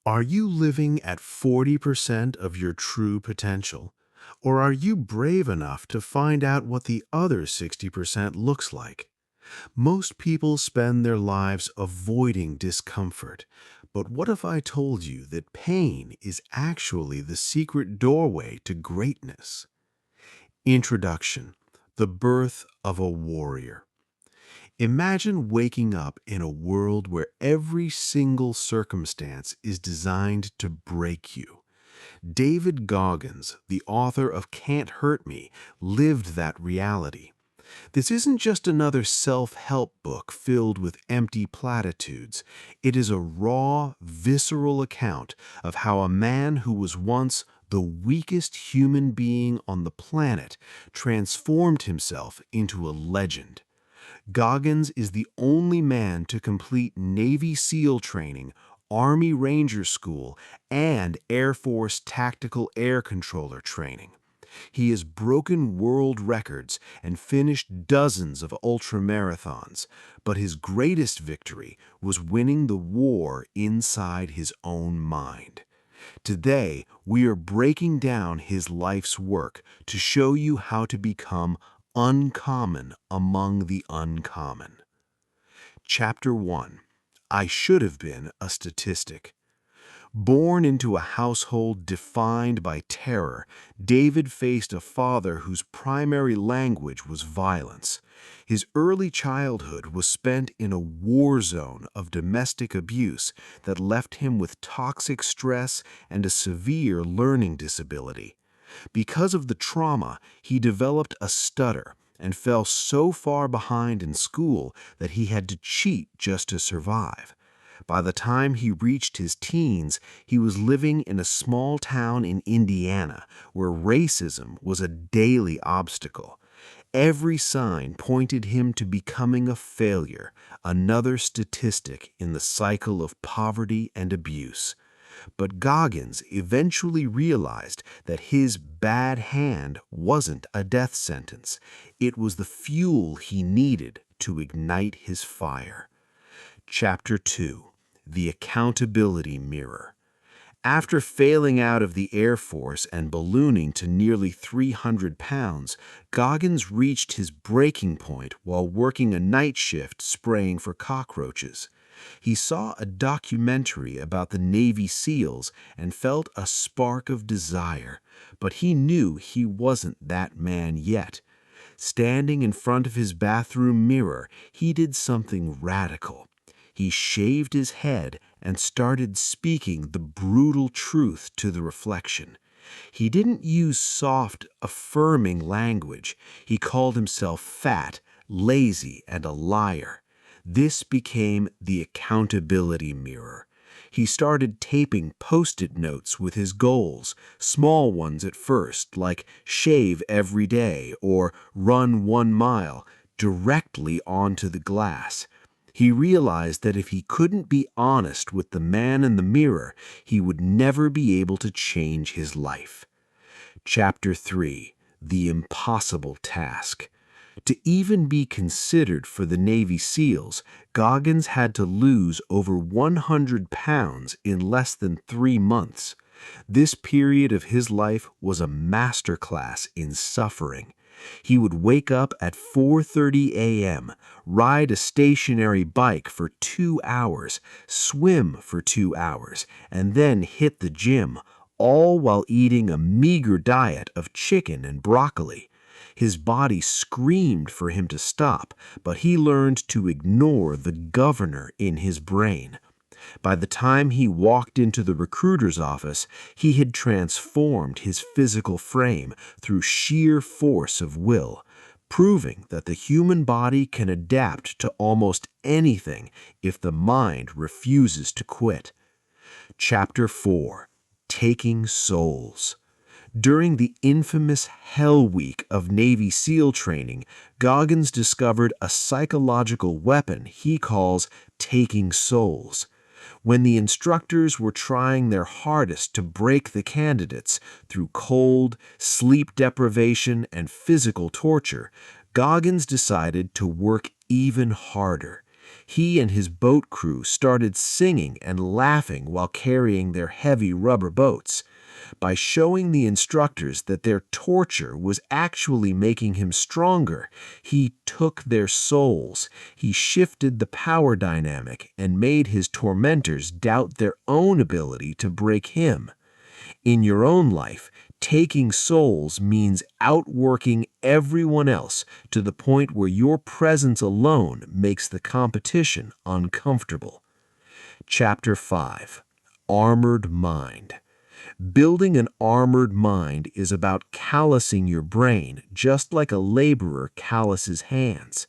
Are you living at 40% of your true potential? Or are you brave enough to find out what the other 60% looks like? Most people spend their lives avoiding discomfort. But what if I told you that pain is actually the secret doorway to greatness? Introduction: The birth of a warrior. Imagine waking up in a world where every single circumstance is designed to break you. David Goggins, the author of Can't Hurt Me, lived that reality. This isn't just another self-help book filled with empty platitudes. It is a raw, visceral account of how a man who was once the weakest human being on the planet transformed himself into a legend. Goggins is the only man to complete Navy SEAL training, Army Ranger School, and Air Force Tactical Air Controller training. He has broken world records and finished dozens of ultramarathons, but his greatest victory was winning the war inside his own mind. Today, we are breaking down his life's work to show you how to become uncommon among the uncommon. Chapter 1: I Should Have Been a Statistic. Born into a household defined by terror, David faced a father whose primary language was violence. His early childhood was spent in a war zone of domestic abuse that left him with toxic stress and a severe learning disability. Because of the trauma, he developed a stutter and fell so far behind in school that he had to cheat just to survive. By the time he reached his teens, he was living in a small town in Indiana where racism was a daily obstacle. Every sign pointed him to becoming a failure, another statistic in the cycle of poverty and abuse. But Goggins eventually realized that his bad hand wasn't a death sentence. It was the fuel he needed to ignite his fire. Chapter 2: The Accountability Mirror. After failing out of the Air Force and ballooning to nearly 300 pounds, Goggins reached his breaking point while working a night shift spraying for cockroaches. He saw a documentary about the Navy SEALs and felt a spark of desire, but he knew he wasn't that man yet. Standing in front of his bathroom mirror, he did something radical. He shaved his head and started speaking the brutal truth to the reflection. He didn't use soft, affirming language. He called himself fat, lazy, and a liar. This became the accountability mirror. He started taping Post-it notes with his goals, small ones at first, like shave every day or run 1 mile, directly onto the glass. He realized that if he couldn't be honest with the man in the mirror, he would never be able to change his life. Chapter 3: The Impossible Task. To even be considered for the Navy SEALs, Goggins had to lose over 100 pounds in less than 3 months. This period of his life was a masterclass in suffering. He would wake up at 4:30 a.m., ride a stationary bike for 2 hours, swim for 2 hours, and then hit the gym, all while eating a meager diet of chicken and broccoli. His body screamed for him to stop, but he learned to ignore the governor in his brain. By the time he walked into the recruiter's office, he had transformed his physical frame through sheer force of will, proving that the human body can adapt to almost anything if the mind refuses to quit. Chapter 4: Taking Souls. During the infamous Hell Week of Navy SEAL training, Goggins discovered a psychological weapon he calls taking souls. When the instructors were trying their hardest to break the candidates through cold, sleep deprivation, and physical torture, Goggins decided to work even harder. He and his boat crew started singing and laughing while carrying their heavy rubber boats. By showing the instructors that their torture was actually making him stronger, he took their souls. He shifted the power dynamic and made his tormentors doubt their own ability to break him. In your own life, taking souls means outworking everyone else to the point where your presence alone makes the competition uncomfortable. Chapter 5. Armored Mind. Building an armored mind is about callousing your brain, just like a laborer calluses hands.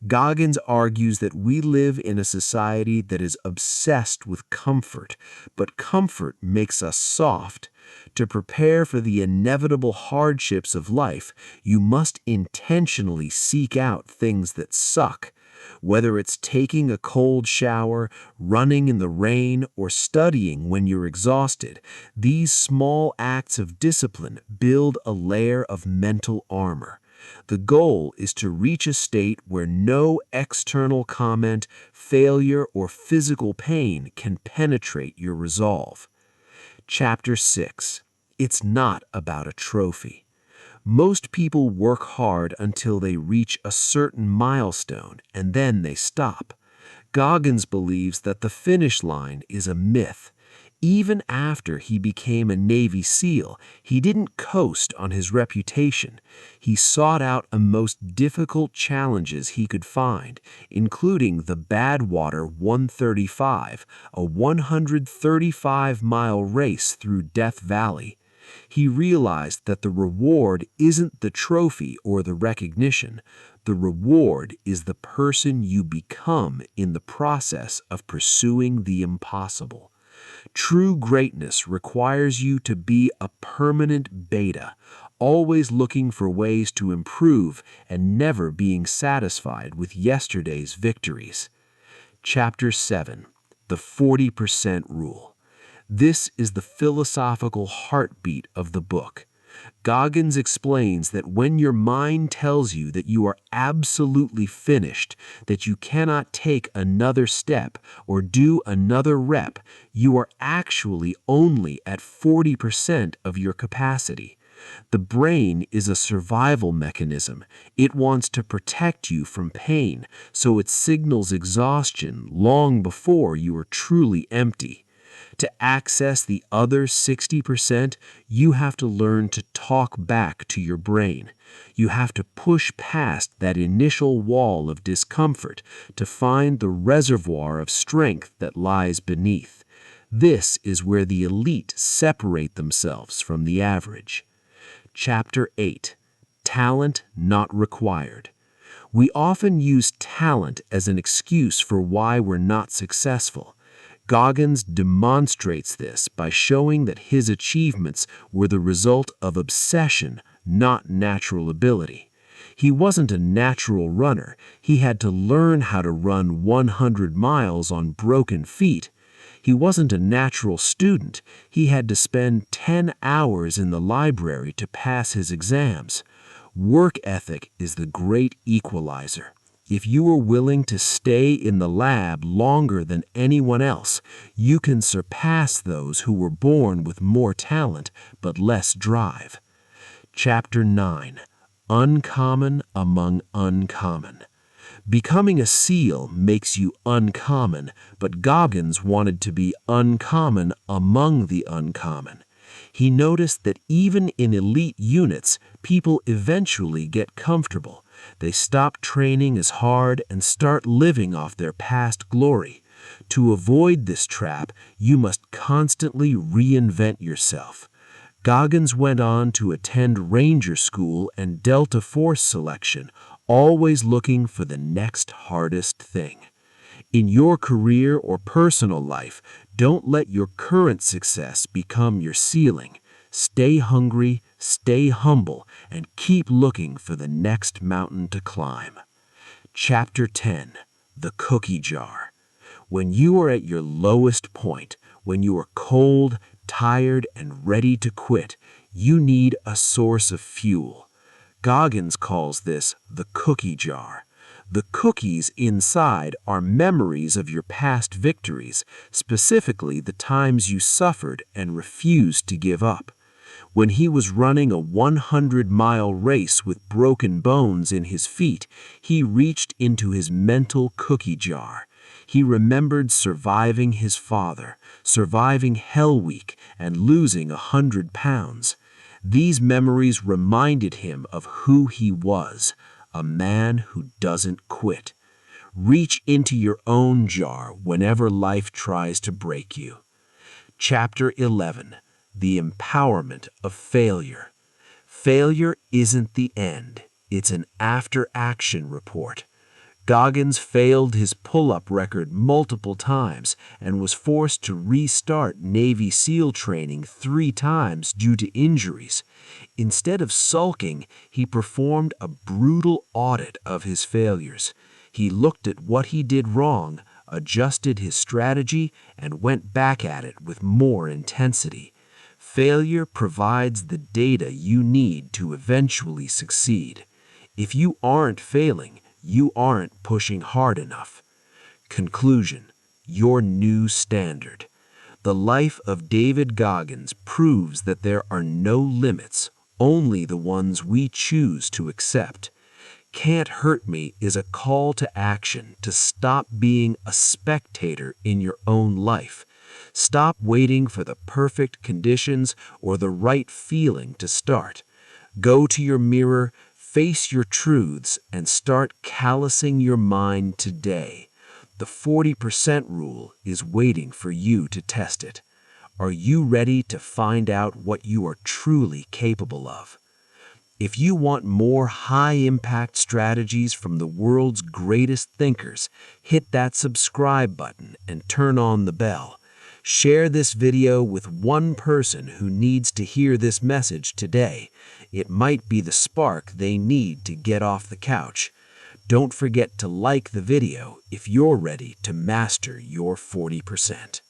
Goggins argues that we live in a society that is obsessed with comfort, but comfort makes us soft. To prepare for the inevitable hardships of life, you must intentionally seek out things that suck. Whether it's taking a cold shower, running in the rain, or studying when you're exhausted, these small acts of discipline build a layer of mental armor. The goal is to reach a state where no external comment, failure, or physical pain can penetrate your resolve. Chapter 6. It's not about a trophy. Most people work hard until they reach a certain milestone and then they stop. Goggins believes that the finish line is a myth. Even after he became a Navy SEAL, he didn't coast on his reputation. He sought out the most difficult challenges he could find, including the Badwater 135, a 135-mile race through Death Valley. He realized that the reward isn't the trophy or the recognition. The reward is the person you become in the process of pursuing the impossible. True greatness requires you to be a permanent beta, always looking for ways to improve and never being satisfied with yesterday's victories. Chapter 7. The 40% Rule. This is the philosophical heartbeat of the book. Goggins explains that when your mind tells you that you are absolutely finished, that you cannot take another step or do another rep, you are actually only at 40% of your capacity. The brain is a survival mechanism. It wants to protect you from pain, so it signals exhaustion long before you are truly empty. To access the other 60%, you have to learn to talk back to your brain. You have to push past that initial wall of discomfort to find the reservoir of strength that lies beneath. This is where the elite separate themselves from the average. Chapter 8. Talent Not Required. We often use talent as an excuse for why we're not successful. Goggins demonstrates this by showing that his achievements were the result of obsession, not natural ability. He wasn't a natural runner. He had to learn how to run 100 miles on broken feet. He wasn't a natural student. He had to spend 10 hours in the library to pass his exams. Work ethic is the great equalizer. If you are willing to stay in the lab longer than anyone else, you can surpass those who were born with more talent but less drive. Chapter 9. Uncommon Among Uncommon. Becoming a SEAL makes you uncommon, but Goggins wanted to be uncommon among the uncommon. He noticed that even in elite units, people eventually get comfortable. They stop training as hard and start living off their past glory. To avoid this trap, you must constantly reinvent yourself. Goggins went on to attend Ranger School and Delta Force selection, always looking for the next hardest thing. In your career or personal life, don't let your current success become your ceiling. Stay hungry, stay humble, and keep looking for the next mountain to climb. Chapter 10. The Cookie Jar. When you are at your lowest point, when you are cold, tired, and ready to quit, you need a source of fuel. Goggins calls this the cookie jar. The cookies inside are memories of your past victories, specifically the times you suffered and refused to give up. When he was running a 100-mile race with broken bones in his feet, he reached into his mental cookie jar. He remembered surviving his father, surviving Hell Week, and losing 100 pounds. These memories reminded him of who he was, a man who doesn't quit. Reach into your own jar whenever life tries to break you. Chapter 11. The Empowerment of Failure. Failure isn't the end. It's an after-action report. Goggins failed his pull-up record multiple times and was forced to restart Navy SEAL training 3 times due to injuries. Instead of sulking, he performed a brutal audit of his failures. He looked at what he did wrong, adjusted his strategy, and went back at it with more intensity. Failure provides the data you need to eventually succeed. If you aren't failing, you aren't pushing hard enough. Conclusion: your new standard. The life of David Goggins proves that there are no limits, only the ones we choose to accept. Can't Hurt Me is a call to action to stop being a spectator in your own life. Stop waiting for the perfect conditions or the right feeling to start. Go to your mirror, face your truths, and start callousing your mind today. The 40% rule is waiting for you to test it. Are you ready to find out what you are truly capable of? If you want more high-impact strategies from the world's greatest thinkers, hit that subscribe button and turn on the bell. Share this video with one person who needs to hear this message today. It might be the spark they need to get off the couch. Don't forget to like the video if you're ready to master your 40%.